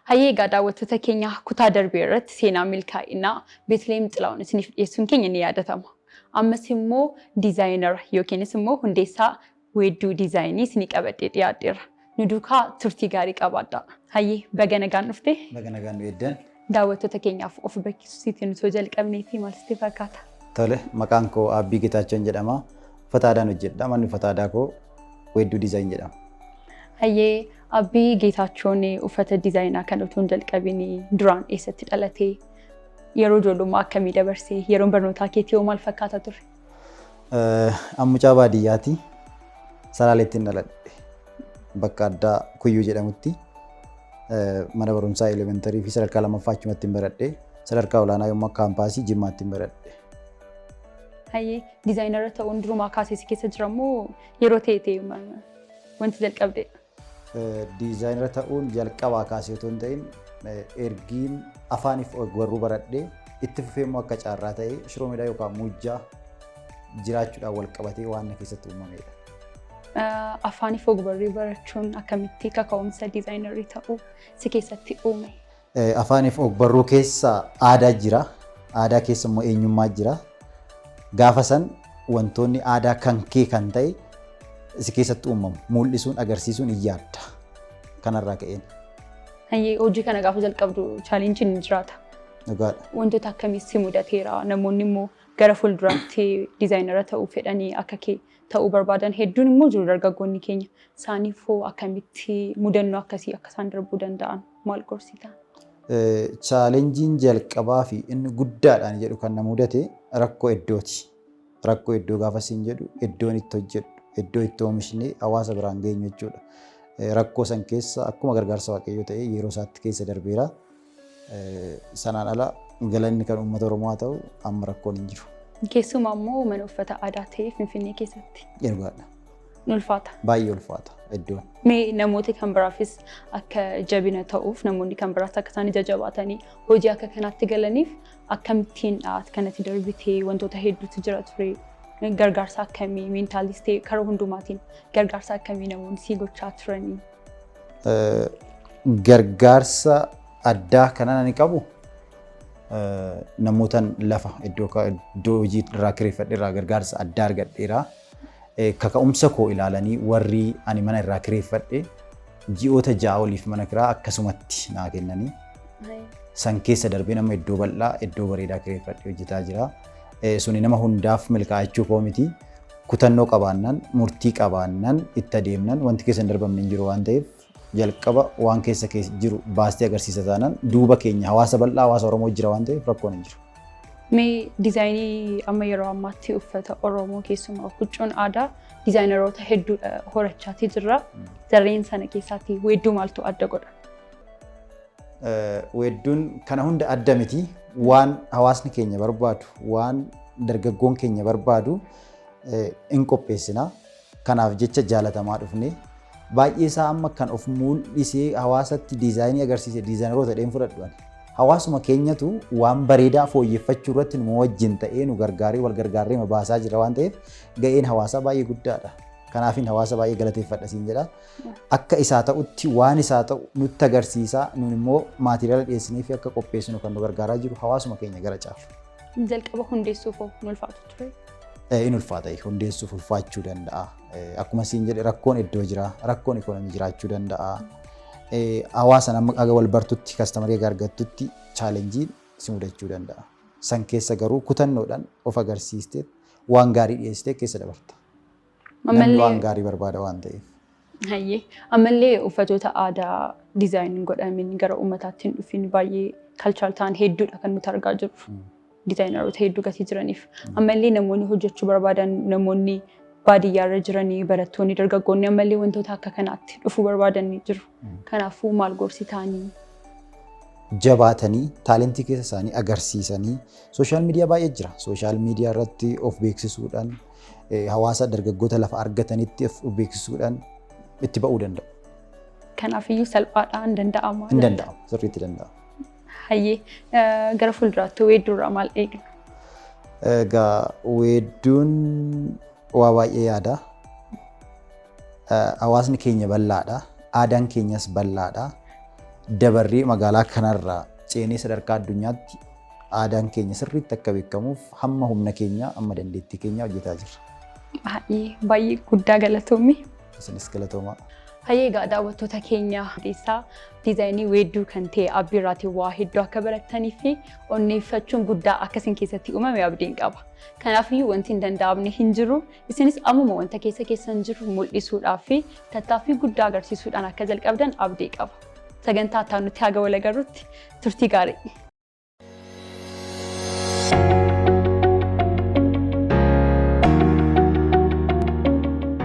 Hayyee daawwattoota keenya kutaa darbee irratti seenaa milkaa'inaa Beetlehem Xilaawun isiniif dhiyeessuun keenya ni yaadatama. Ammas immoo diizaayinara yookiinis immoo hundeessaa Wedu Design isinii qabadhee dhiyaadheera. Nu duukaa turtii gaarii qabaadhaa. Hayyee baga nagaan dhufte. Baga nagaan weeddan. Daawwattoota keenyaaf of beeksisuutiin osoo jalqabneetii maal sitti fakkaata? Tole, maqaan koo Abi Getachew jedhama. Uffata aadaan hojjedha. Manni uffata aadaa koo Wedu Design jedhama. Hayyee Abi Getachew uffata diizaayinaa kan utuu hin jalqabin duraan eessatti dhalatee yeroo ijoollummaa akkamii dabarsee yeroon barnootaa keetii maal fakkaata ture? Ammucaa baadiyyaati. Salaaleetti dhaladhe. Bakka addaa Kuyyuu jedhamutti mana barumsaa elementarii fi sadarkaa lammaffaa achumatti baradhe. Sadarkaa olaanaa yommuu kaampaasii Jimmaatti baradhe. Hayyee diizaayinara ta'uun durumaa kaasee si keessa jiramoo yeroo ta'e wanti jalqabde? Diizaayinara ta'uun jalqabaa kaasee otoo hin ta'in ergiin afaaniif ogbarruu baradhe itti fufee immoo akka caarraa ta'ee shiroo miidhaa yookaan muujjaa jiraachuudhaan wal qabatee waan na keessatti uumamedha. Afaaniif ogbarruu barachuun akkamitti kaka'umsa diizaayinarii ta'uu si keessatti uume? Afaaniif ogbarruu keessa aadaa jira. Aadaa keessa immoo eenyummaa jira. Gaafa san wantoonni aadaa kan kee kan ta'e si keessatti uumamu mul'isuun agarsiisuun hin yaadda. Kanarraa ka'een. Hayyee hojii kana gaafa jalqabdu chaalenjiin ni jiraata. Dhugaadha. Wantoota akkamii si mudateera? Namoonni immoo gara fuulduraatti diizaayinara ta'uu fedhanii akka kee ta'uu barbaadan hedduun immoo jiru dargaggoonni keenya. Isaaniifoo akkamitti mudannoo akkasii akka isaan darbuu danda'an maal gorsita? Chaalenjiin jalqabaa fi inni guddaadhaan jedhu kan na mudate rakkoo iddooti. Rakkoo iddoo gaafa siin jedhu iddoon itti hojjedhu. Iddoo itti oomishnee hawaasa biraan geenyu jechuudha. Rakkoo san keessa akkuma gargaarsa waaqayyoo ta'ee yeroo isaatti keessa darbeera. Sanaan ala galanni kan uummata Oromoo haa ta'u amma rakkoon hin jiru. Keessumaa immoo mana uffata aadaa ta'ee Finfinnee keessatti. Dhugaadha. Ni ulfaata. Baay'ee ulfaata iddoon. Mee namoota kan biraafis akka jabina ta'uuf namoonni kan biraas akka isaan ija jabaatanii hojii akka kanaatti galaniif akkamittiin kanatti darbitee wantoota hedduutu jira ture. Gargaarsa akkamii meentaalis ta'e karaa hundumaatiin gargaarsa akkamii namoonni si gochaa turanii? Gargaarsa addaa kanan ani qabu namootaan lafa iddoo hojii irraa kireeffadhe irraa gargaarsa addaa argadheera. Kaka'umsa koo ilaalanii warri ani mana irraa kireeffadhe ji'oota 6 oliif mana kiraa akkasumatti naa kennanii. San keessa darbee nama iddoo bal'aa iddoo bareedaa kireeffadhe hojjetaa jira. Suni nama hundaaf milkaa'achuu koo miti. Kutannoo qabaannan, murtii qabaannan, itti adeemnan wanti keessa hin darbamne hin jiru waan ta'eef jalqaba waan keessa jiru baastee agarsiisa taanaan duuba keenya hawaasa bal'aa hawaasa Oromoo jira waan ta'eef rakkoon hin jiru. Mee diizaayinii amma yeroo ammaatti uffata Oromoo keessumaa huccuun aadaa diizaayineroota hedduu horachaatii jirra. Jarreen sana keessaatti weedduu maaltu adda godha? Weedduun kana hunda adda miti. Waan hawaasni keenya barbaadu, waan dargaggoon keenya barbaadu in qopheessina. Kanaaf jecha jaalatamaa dhufne baay'ee isaa amma kan of mul'isee hawaasatti diizaayinii agarsiise diizaayineroota dheen fudhadhuan. Hawaasuma keenyatu waan bareedaa fooyyeffachuu irratti nu wajjin ta'ee nu gargaaree wal gargaaree baasaa jira waan ta'eef ga'een hawaasaa baay'ee guddaadha. Kanaafin hawaasa baay'ee galateeffadha siin jedha. Akka isaa ta'utti waan isaa ta'u nutti agarsiisaa nun immoo maatiriyaala dhiyeessinee fi akka qopheessinu kan nu gargaaraa jiru hawaasuma keenya gara caafu. Jalqaba hundeessuuf ni ulfaatu ture? In ulfaata hundeessuuf ulfaachuu danda'a. Akkuma siin jedhe rakkoon iddoo jira, rakkoon ikonomii jiraachuu danda'a. Hawaasa nama aga wal bartutti kastamarii argattutti chaalenjiin si mudachuu danda'a. San keessa garuu kutannoodhaan of agarsiistee waan gaarii dhiyeessitee keessa dabarta. Namni waan gaarii barbaada waan ta'eef. Hayyee ammallee uffatoota aadaa diizaayin godhamin gara uummataatti hin dhufin baay'ee kalchaal ta'an hedduudha kan nuti argaa jirru. Diizaayineroota hedduu gatii jiraniif. Ammallee namoonni hojjechuu barbaadan namoonni baadiyyaarra jiranii barattoonni dargaggoonni ammallee wantoota akka kanaatti dhufuu barbaadan jiru. Kanaafuu maal gorsitaanii? Jabaatanii taalentii keessa isaanii agarsiisanii sooshaal miidiyaa baay'ee jira. Sooshaal miidiyaa irratti of beeksisuudhaan hawaasa dargaggoota lafa argatanitti of beeksisuudhaan itti ba'uu danda'u. Kanaafiyyuu salphaadhaan danda'ama. Hin danda'amu, sirriitti danda'ama. Hayyee gara fuulduraatti weedduurraa maal eegna? Egaa weedduun waa baay'ee yaada. hawaasni keenya bal'aadha. Aadaan keenyas bal'aadha. Dabarree magaalaa kanarraa ceenee sadarkaa addunyaatti aadaan keenya sirriitti akka beekamuuf hamma humna keenya amma dandeettii keenya hojjetaa jirra. Baay'ee guddaa galatoomi. Isinis galatoomaa. Hayyee egaa daawwattoota keenya keessaa diizaayinii weedduu kan ta'e Abbii irraatii waa hedduu akka barattanii fi onneeffachuun guddaa akkasiin keessatti uumame abdiin qaba. Kanaafiyyuu wanti hin danda'amne hin jiru. Isinis ammuma wanta keessan jiru mul'isuudhaa fi tattaaffii guddaa agarsiisuudhaan akka jalqabdan abdii qaba. Sagantaa itti aanutti haga wal agarrutti turtii gaarii.